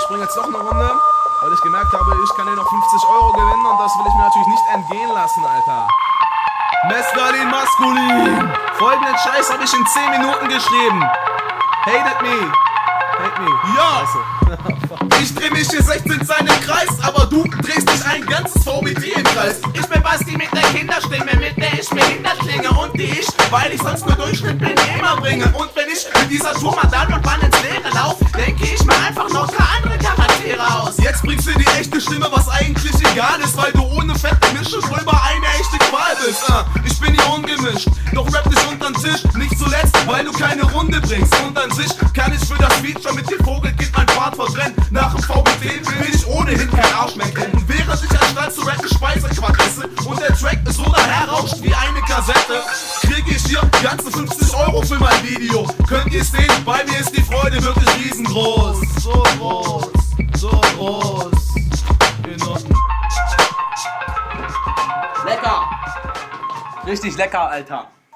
ich bringe jetzt noch eine Runde, weil ich gemerkt habe, ich kann hier noch 50 Euro gewinnen und das will ich mir natürlich nicht entgehen lassen, Alter. Mescalin Maskulin. Folgenden Scheiß habe ich in 10 Minuten geschrieben. Hated me. Hate me. Ja. Ich dreh mich hier 16 Zeilen im Kreis, aber du drehst dich ein ganzes VBT im Kreis. Ich bin Basti mit der Kinderstimme, mit der ich behindert klinge und die ich, weil ich sonst nur Durchschnitt bin, immer bringe. Und wenn ich mit dieser Tour mal dann und wann ins Leere lauf, denke ich mir einfach noch 3 andere Charaktere aus. Jetzt bringst du die echte Stimme, was eigentlich egal ist, weil du ohne fette Mischpulver eine echte Qual bist. Ich bin hier ungemischt, doch rap dich untern Tisch. Nicht zuletzt, weil du keine Runde bringst. Und an sich kann ich für das Feature mit dem Vogel geht mein Bart verbrennen. Nach dem VBT will ich ohnehin kein Arsch mehr kennen. Während ich anstatt zu rappen Speisequark esse und der Track so daherrauscht wie eine Kassette, krieg ich hier ganze 50 Euro für mein Video. Könnt ihr sehen, bei mir ist die Freude wirklich riesengroß. So groß, so groß. Lecker! Richtig lecker, Alter.